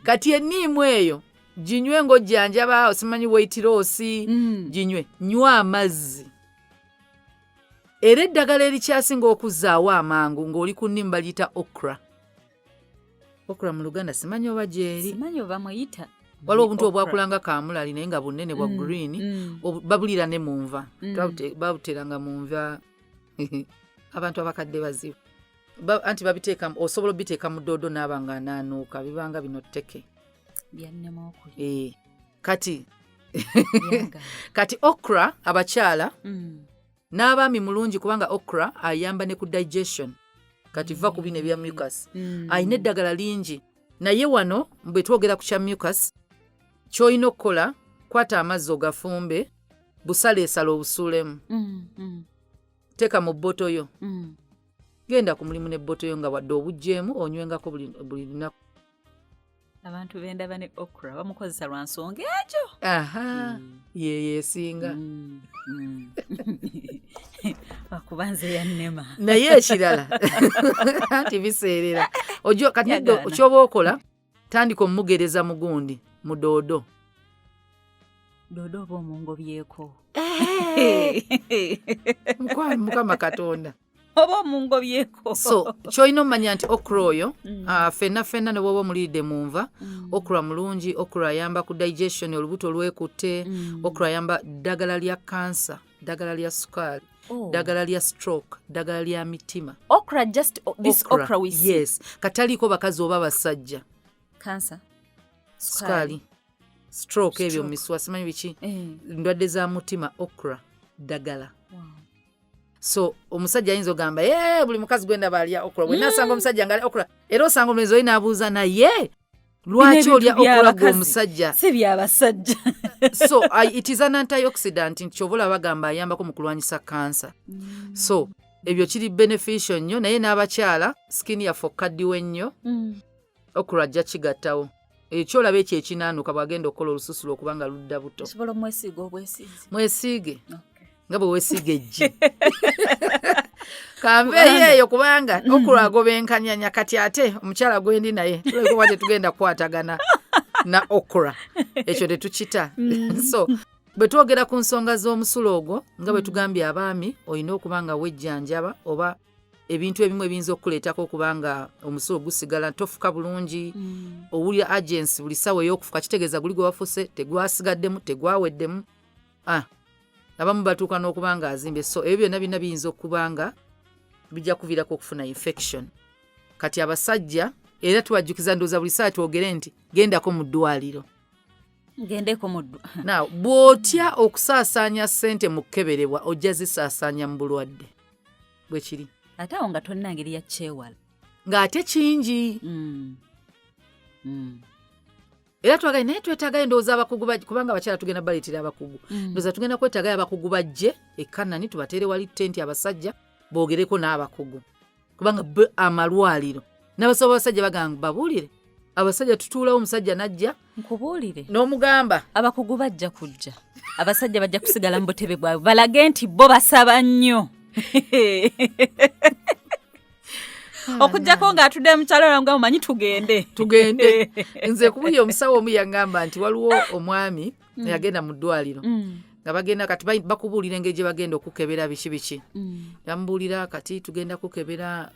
Kati enniimu eyo ginywe ng'ojjanjaba osimanyi weight loss ginywe nywa amazzi. Era eddagala erikyasinga okuzzaawo amangu ng'oli ku nniimu baliyita okra. Okra mu Luganda simanyi oba gyeri. Simanyi oba muyita. Waliwo obuntu obwakulanga kaamulali naye nga bunene bwa green babulira ne mu nva. Babuteranga mu nva. Abantu abakadde bazibu. Anti babiteeka osobola obiteeka mu ddoodo n'aba nga anaanuuka bibanga bino tteke. Byannema okulya. Kati okra abakyala n'abaami mulungi kubanga okra ayamba ne ku digestion. Kati va ku bino ebya mucus. Ayina eddagala lingi. Naye wano bwe twogera ku kya mucus ky'olina okukola kwata amazzi ogafumbe busaleesala obusuulemu. Teeka mu bboto yo. Genda ku mulimu n'ebboto yo nga wadde obuggyemu onywengako buli lunaku. Abantu bendaba ne okra bamukozesa lwa nsonga ekyo. Yeesinga. Bakubanze yannema. Naye ekirala anti biseerera. Kati kyoba okola tandika omugereza mugundi mu doodo. Doodo oba omungobyeko. Mukama Katonda. Oba omungobyeko. So kyolina omanya nti okra oyo fenna ne bwoba omulidde mu nva. Okra mulungi. Okra ayamba ku digestion olubuto olwekutte. Okra ayamba ddagala lya kansa, ddagala lya sukaali, ddagala lya stroke, ddagala lya mitima. Okra just this okra we see. Yes. Kataliiko bakazi oba basajja. Kansa, sukaali, stroke ebyo miswa simanyi biki. Ndwadde za mutima okra ddagala. So omusajja ayinza ogamba buli mukazi gwenda balya okra. Bwe nasanga omusajja nga okra era osanga omulenzi oli n'abuuza naye lwaki olya okra gw'omusajja? Si by'abasajja. So it is an antioxidant nkyobola bagamba ayambako mu kulwanyisa kansa. So ebyo kiri beneficial nnyo naye n'abakyala skin yaffe okaddiwe ennyo okra ajja kigattawo. Ekyolaba ekyo ekinaanuka bw'agenda okukola olususu okubanga ludda buto. Osobola omwesiiga obwesiizi. Mwesiige. Nga bwe weesiga eggi. Kanveeyo eyo kubanga okra agobenkanyanya kati ate omukyala gwendi naye tulabika bwate tugenda kukwatagana na okra. Ekyo tetukita. So bwe twogera ku nsonga z'omusulo ogwo nga bwe tugambye abaami olina okuba nga wejjanjaba oba ebintu ebimu ebiyinza okukuleetako okubanga omusulo gusigala tofuka bulungi. Owulira agency buli ssaawa ey'okufuka kitegeeza guli gwe wafuse tegwasigaddemu tegwaweddemu. Abamu batuuka n'okuba nga azimbye. So ebyo byonna birina biyinza okuba nga bijja kuviirako okufuna infection. Kati abasajja era tubajjukiza ndowooza buli ssaawa twogere nti gendako mu ddwaliro. Gendeko mu ddwaliro. Now bw'otya okusaasaanya ssente mu kukeberebwa ojja zisaasaanya mu bulwadde. Bwe kiri. Ate awo nga tolina ngeri ya kyewala. Ng'ate kingi. Era twagala naye twetaaga endowooza abakugu kubanga abakyala tugenda baleetera abakugu. Ndowooza tugenda kwetaaga abakugu bajje ekkanani tubateere wali tenti abasajja boogereko n'abakugu. Kubanga amalwaliro. N'abasaba abasajja bagamba babuulire. Abasajja tutuulawo omusajja najja. Nkubuulire. N'omugamba. Abakugu bajja kujja. Abasajja bajja kusigala mu butebe bwabwe. Balage nti bo basaba nnyo. okujjako ng'atudde mu kyalo nga mumanyi tugende nze kubuye omusawo omu yaŋŋamba nti waliwo omwami yagenda mu ddwaliro nga bagenda kati bakubuulira engeri gye bagenda okukebera biki yamubuulira kati tugenda kukebera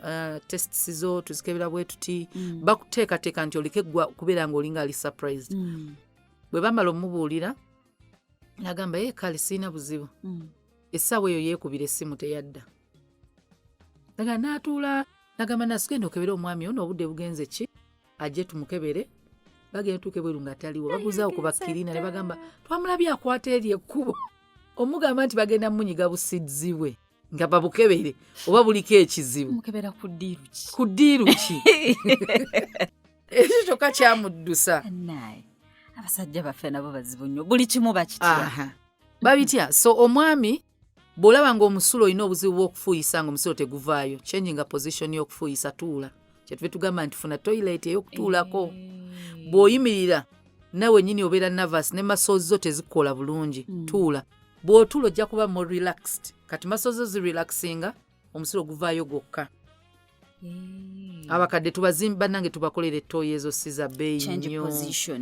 tests zo tuzikebera bwe tuti bakuteekateeka nti oleke gwa kubeera ng'olinga ali surprised bwe bamala omubuulira nagamba kale siina buzibu essaawa eyo yeekubira essimu teyadda naga n'atuula nagamba nasugenda okebera omwami ono obudde bugenze ki ajje tumukebere bagenda tukebweru nga taliwo babuzaawo ku bakkiriina ne bagamba twamulabye akwata eri ekkubo omugamba nti bagenda munyiga busidzi bwe nga babukebere oba buliko ekizibu mukebera ku ddiiru ki ekyo kyokka kyamuddusa abasajja baffe nabo bazibu nnyo buli kimu bakitya babitya so omwami bw'olaba ng'omusulo olina obuzibu bw'okufuuyisa ng'omusulo teguvaayo changing a position y'okufuuyisa tuula kyetuve tugamba nti funa toilet ey'okutuulako bw'oyimirira nawe nnyini obeera nervous ne muscles zo tezikola bulungi tuula bw'otuula ojja kuba more relaxed kati muscles zo zirelaxinga omusulo guvaayo gwokka abakadde bannange tubakolera ettooyi ezo si za bbeeyi nnyo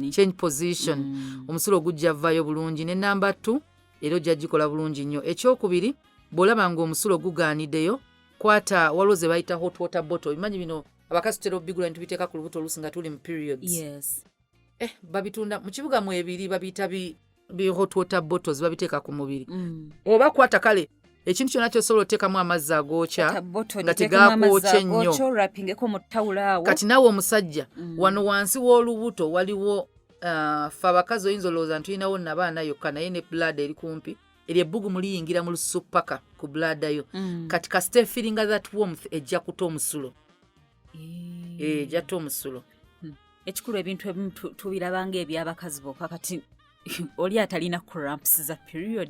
change position omusulo gujja vaayo bulungi ne namba 2 era ojja gikola bulungi nnyo ekyokubiri bw'olaba ng'omusulo gugaaniddeyo kwata waliwo ze bayita hot water bottle bimanyi bino abakazi tutera obigula ne tubiteeka ku lubuto oluusi nga tuli mu periods babitunda mu kibuga mwebiri babiyita bi hot water bottles babiteeka ku mubiri oba kwata kale ekintu kyonna kyosobola oteekamu amazzi agookya nga tegaakwookya ennyo kati naawe omusajja wano wansi w'olubuto waliwo fe abakazi oyinza olowooza ntulinawo nabaana yokka naye ne bulaada eri kumpi eri ebbugumu liyingira mu lususu paka ku bulaada yo kati kasite feelinga that warmth ejja kuta omusulo ejja kuta omusulo ekikulu ebintu ebimu tubirabanga ebyabakazi bokka kati oli atalina cramps za period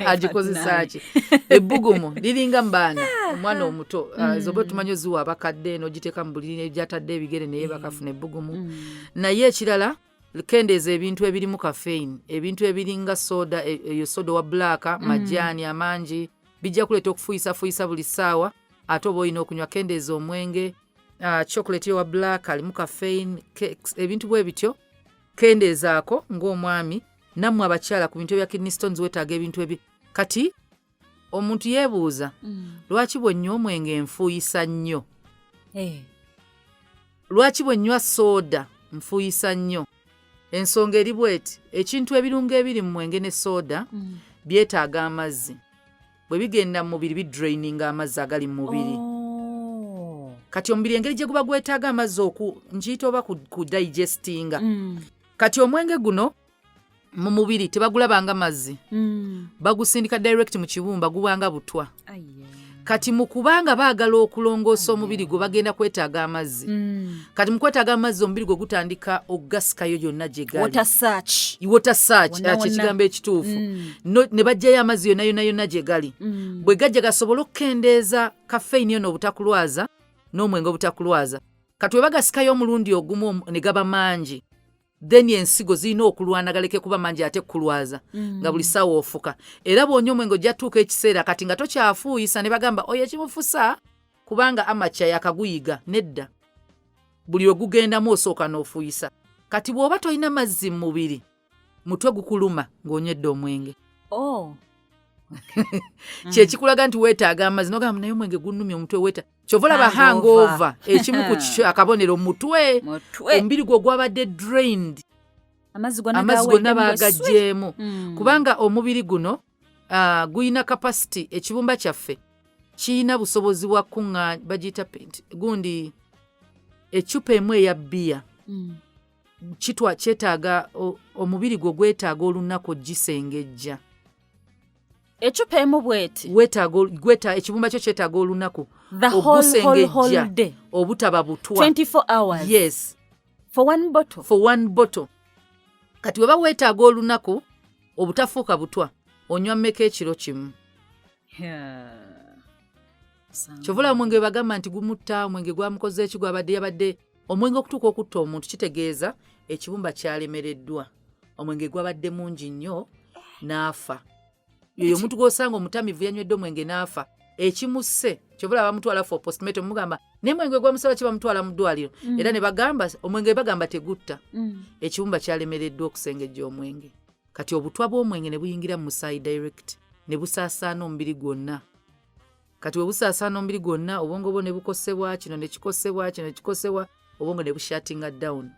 agikozesa ki ebbugumu liringa mbaana omwana omuto zoba tumanyi oziwa abakadde n'ogiteeka mu buliri egyatadde ebigere naye bakafuna ebbugumu naye ekirala kendeeza ebintu ebirimu caffeine ebintu ebiringa soda eyo soda wa black majaani amangi bijja kuleeta okufuuyisa buli ssaawa ate oba olina okunywa kendeeza omwenge chocolate wa black alimu caffeine ebintu bwe bityo kendeezaako ng'omwami nammwe abakyala ku bintu ebya kidney stones weetaaga ebintu ebi kati omuntu yeebuuza lwaki bwe nnywa omwenge nfuuyisa nnyo lwaki bwe nnywa sooda nfuuyisa nnyo ensonga eri bweti ekintu ebirungo ebiri mu mwenge ne sooda byetaaga amazzi bwe bigenda mu mubiri bidraininga amazzi agali mu mubiri kati omubiri engeri gye guba gwetaaga amazzi nkiyita oba ku digestinga kati omwenge guno mu mubiri tebagulabanga mazzi bagusindika direct mu kibumba gubanga butwa kati mu kubanga baagala okulongoosa omubiri gwe bagenda kwetaaga amazzi kati mu kwetaaga amazzi omubiri gwe gutandika okugasikayo yonna gye gali water search kyekigambo ekituufu ne bajjayo amazzi yonna gye gali bwe gajja gasobole okukendeeza kafeini yono obutakulwaza n'omwenge obutakulwaza kati we bagasikayo omulundi ogumu ne gaba mangi then ensigo zirina okulwana galeke kuba mangi ate kulwaza nga buli ssaawa ofuka era bw'onywa omwenge ojja tuuka ekiseera kati nga tokyafuuyisa ne bagamba oyo ekimufusa kubanga amakya yakaguyiga nedda buli we gugendamu osooka n'ofuuyisa kati bw'oba tolina mazzi mu mubiri mutwe gukuluma ng'onywedde omwenge kyekikulaga nti weetaaga amazzi nogamba naye omwenge gunnumya omutwe weeta kyova olaba hangover ekimu ku akabonero mutwe omubiri gwe gwabadde drained amazzi gonna baagagjeemu kubanga omubiri guno guyina capacity ekibumba kyaffe kiyina busobozi bwa kuŋŋaanya bagiyita gundi ecupa emu eya bbiya kyetaaga omubiri gwe gwetaaga olunaku gisengejja ecupa emu bweti ekibumba kyo kyetaaga olunaku ogusengejja obutaba butwa 24 hours yes for one bottle kati weba weetaaga olunaku obutafuuka butwa onywa mmeka ekiro kimu kyovula omwenge bagamba nti gumutta omwenge gwamukoze eki yabadde omwenge okutuuka okutta omuntu kitegeeza ekibumba kyalemereddwa omwenge gwabadde mungi nnyo n'afa yoyo omuntu gw'osanga omutamivu yanywedde omwenge n'afa ekimusse kyobula bamutwala for postmortem mugamba naye mwenge gwamusaba kye bamutwala mu ddwaliro era ne bagamba omwenge bagamba tegutta ekibumba kyalemereddwa okusengejja omwenge kati obutwa bw'omwenge ne buyingira mu musaayi direct ne busaasaana omubiri gwonna kati we busaasaana omubiri gwonna obwongo bwo ne bukosebwa kino ne kikosebwa kino ne kikosebwa obwongo ne bushatinga down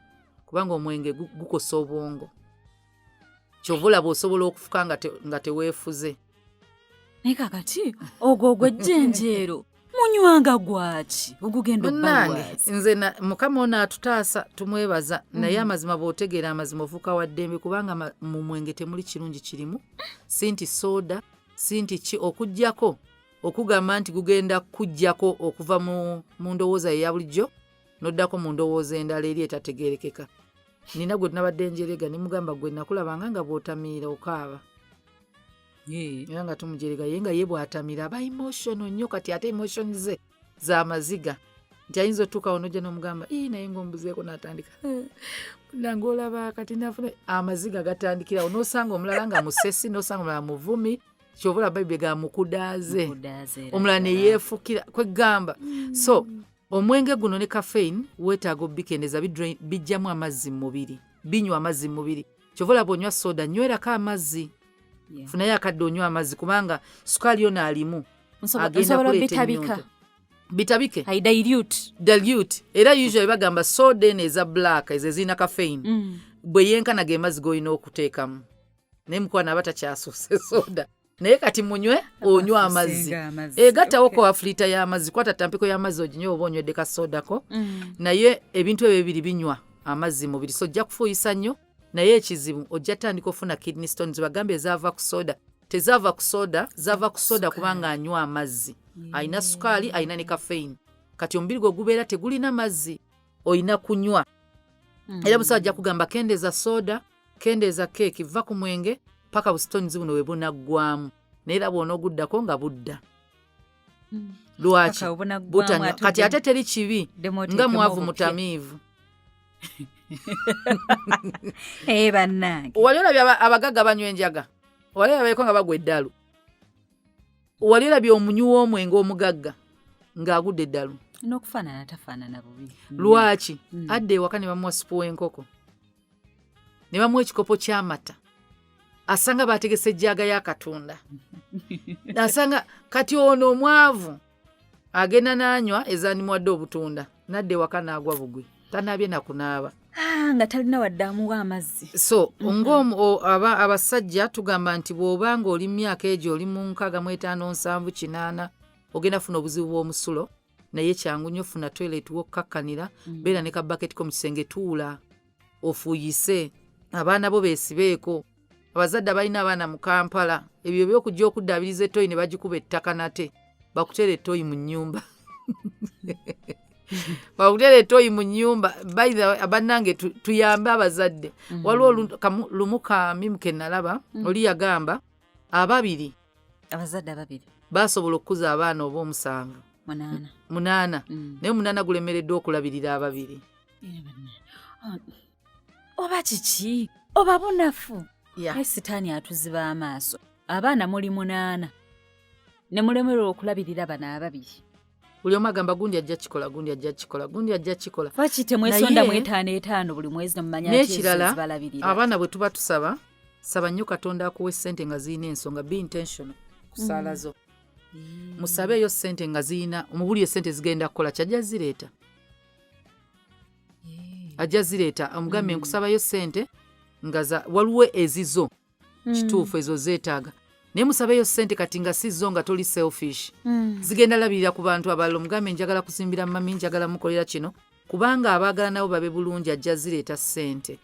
kubanga omwenge gukosa obwongo kyova olaba osobola okufuka nga teweefuze naye kakati ogwo gw'ejjenjeero munywanga gwaki ogugenda obbalwazi nze mukama ono atutaasa tumwebaza naye amazima bw'otegeera amazima ofuuka wa ddembe kubanga mu mwenge temuli kirungi kirimu si nti soda si nti ki okuggyako okugamba nti gugenda kujjako okuva mu ndowooza eya bulijjo n'oddako mu ndowooza endala eri etategeerekeka nina gwe nabadde njerega nimugamba gwe nakulabanga nga bw'otamiira okaaba era nga tumujerega ye nga ye bw'atamira aba emotional nnyo kati ate emotion ze za maziga nti ayinza otuuka onojja n'omugamba naye ng'ombuzeeko n'atandika nange olaba kati nafuna amaziga gatandikirawo n'osanga omulala nga musesi n'osanga omulala muvumi kyova olaba bye ga mukudaaze omulala ne yeefukira kwegamba so omwenge guno ne caffeine weetaaga obbikendeza bijjamu amazzi mu mubiri binywa amazzi mu mubiri kyova olaba onywa soda nywerako amazzi funayo akadde onywa amazzi kubanga sukaali yo naalimu agenda kuleeta ennyonto bitabike dilute era usually bagamba soda eno eza black ezo ezirina caffeine bwe yenkana ge mazzi g'olina okuteekamu naye mukwana aba takyasuuse soda naye kati munywe onywa amazzi egattawo ko afulita y'amazzi kwata tampiko y'amazzi oginywa oba onywedde kasodako naye ebintu ebyo bibiri binywa amazzi mubiri so ojja kufuuyisa nnyo naye ekizibu ojja tandika ofuna kidney stones bagambye ezaava ku soda tezaava ku soda zaava ku soda kubanga anywa amazzi alina sukaali alina ne caffeine kati omubiri gwe gubeera tegulina mazzi olina kunywa era musawo ajja kugamba kendeeza soda kendeeza keeki va ku mwenge paka busitonizi buno we bunaggwamu naye era bw'onooguddako nga budda lwaki butanywa kati ate teri kibi nga mwavu mutamiivu bannange wali olabye abagagga banywa enjaga wali olabyeko nga bagwa eddalu wali olabye omunywi w'omwenge omugagga ng'agudde eddalu n'okufaanana tafaanana bubi lwaki adda ewaka ne bamuwa supu w'enkoko ne bamuwa ekikopo ky'amata asanga baategese ejjaaga y'akatunda asanga kati ono omwavu agenda n'anywa ezaanimuwadde obutunda nadda ewaka n'agwa bugwi tanaabye nakunaaba nga talina wadde amuwa amazzi so abasajja tugamba nti bw'oba nga oli mu myaka egyo oli mu 65-70 ogenda funa obuzibu bw'omusulo naye kyangu nnyo funa toilet w'okkakkanira beera ne kabaketiko mu kisenge tuula ofuuyise abaana bo beesibeeko abazadde abalina abaana mu Kampala ebyo by'okujja okuddaabiriza ettoyi ne bagikuba ettaka nate bakuteera ettoyi mu nnyumba bakutera ettoyi mu nnyumba bannange tuyambe abazadde waliwo lumu kamimu ke nalaba oli yagamba abazadde ababiri baasobola okukuza abaana oba 7 8 naye 8 gulemereddwa okulabirira ababiri oba kiki oba bunafu naye sitaani atuziba amaaso abaana muli 8 ne mulemererwa okulabirira bano ababiri buli omu agamba gundi ajja kikola gundi ajja kikola gundi ajja kikola lwaki temwesonda mu 5 buli mwezi nemumanya n'ekirala abaana bwe tuba tusaba saba nnyo Katonda akuwa ssente nga zirina ensonga be intentional ku ssaala zo musabeeyo ssente nga zirina omubulire ssente zigenda kukola kyajja zireeta ajja zireeta omugambe nkusabayo ssente nga waliwo ezizo kituufu ezo zeetaaga naye musabeeyo ssente kati nga si zo nga toli selfish zigenda labirira ku bantu abalala omugambe njagala kusimbira mami njagala mukolera kino kubanga abaagala nabo babe bulungi ajja zireeta ssente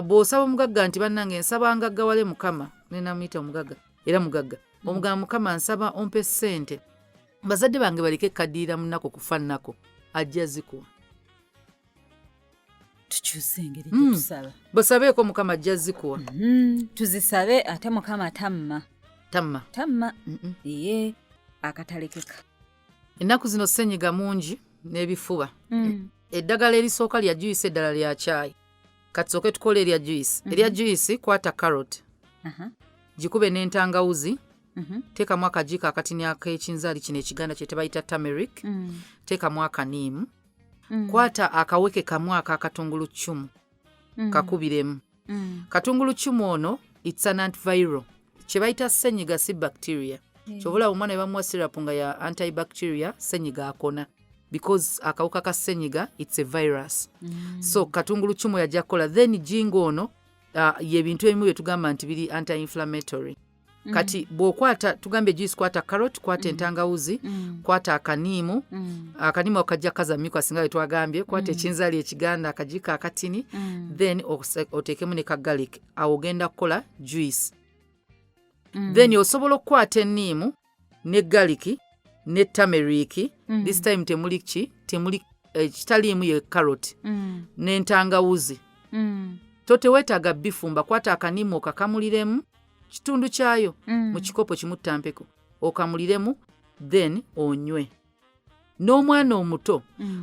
bw'osaba omugagga nti bannange nsaba ngaggawale mukama nenamuyita omugagga era mugagga omugamba mukama nsaba ompe ssente bazadde bange baleke ekkaddiira munnako kufa nnako ajja zikuwa tukyuse engeri gyetusaba basabeeko mukama ajja zikuwa tuzisabe ate mukama tamma ye akatalekeka ennaku zino ssenyiga mungi n'ebifuba eddagala erisooka lya juice eddala lya caayi kati sooke tukola erya juice kwata carrot gikube n'entangawuzi, teekamu akajiiko akatini ak'ekinzaali kino ekiganda kye tebayita turmeric, teekamu akaniimu, kwata akaweke kamu ak'akatungulu ccumu, kakubiremu. Katungulu ccumu ono it's an antiviral, kye bayita ssenyiga si bacteria. Kyobula omwana we bamuwa syrup nga ya antibacteria, ssenyiga akona, because akawuka ka ssenyiga it's a virus. So katungulu ccumu yajja kukola, then jingo ono ye bintu ebimu bye tugamba nti biri anti-inflammatory. Kati bw'okwata tugambe juice, kwata carrot, kwata entangawuzi, kwata akaniimu, akaniimu akajja kaza mmiko asinga bwe twagambye, kwata ekinzaali ekiganda akajiiko akatini, then oteekemu ne ka garlic, awo ogenda kukola juice. Then osobola okukwata enniimu ne garlic ne turmeric, this time temuli kitaliimu ye carrot, n'entangawuzi. Toteweetaaga bifumba, kwata akaniimu okakamuliremu kitundu kyayo mu kikopo kimu ttampeko, okamuliremu, then onywe. N'omwana omuto,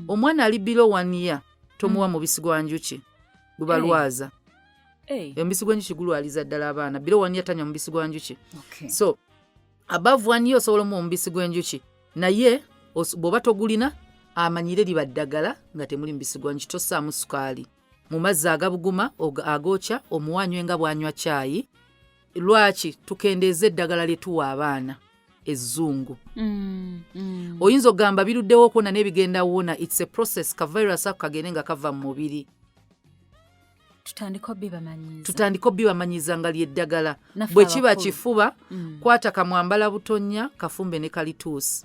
omwana ali below 1 year, tomuwa mubisi gwa njuki, gubalwaza. Omubisi gw'enjuki gulwaliza ddala abaana. Below 1 year tanywa mubisi gwa njuki. So above 1 year osobola omuwa omubisi gw'enjuki, naye bw'oba togulina, amanyire liba ddagala nga temuli mubisi gwa njuki, tossaamu sukaali. Mu mazzi agabuguma agookya, omuwanywe nga bwanywa caayi. Lwaki tukendeeza eddagala lye tuwa abaana ezzungu. Oyinza okugamba biruddewo okuwona n'ebigenda wona, it's a process, ka virus ako kagende nga kava mu mubiri. Tutandika obbibamanyiza nga lyeddagala. Bwe kiba kifuba, kwata kamwambala butonnya, kafumbe ne kalituusi.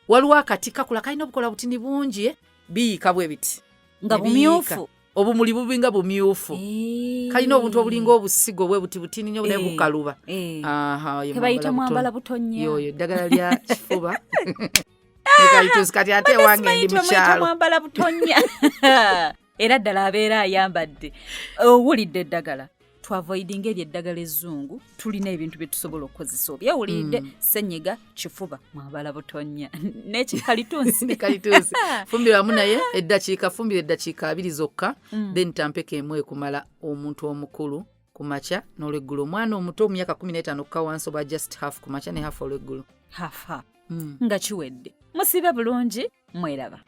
Waliwo akati kakula kalina obukola butini bungi, biyiika bwe biti nga bumyufu, obumuli bubinga bumyufu, kalina obuntu obulinga obusigo bwe buti butini nnyo naye bukaluba. Tebayita mwambala butonnya, yoyo eddagala lya kifuba. Kati ate wange ndi mukyalo mwambala butonnya. Era ddala abeera ayambadde. Owulidde eddagala twavoidinga eryo eddagala ezzungu, tulina ebintu bye tusobola okukozesa. Obyawulidde ssenyiga, kifuba, mwambala butonnya n'ekikalituusi. Fumbira wamu naye eddakiika, fumbira eddakiika 2 zokka, then tampeko emu ekumala omuntu omukulu ku makya n'olweggulo. Omwana omuto omyaka 15 okka wansi oba just half ku makya ne half olweggulo. Nga kiwedde. Musibe bulungi, mweraba.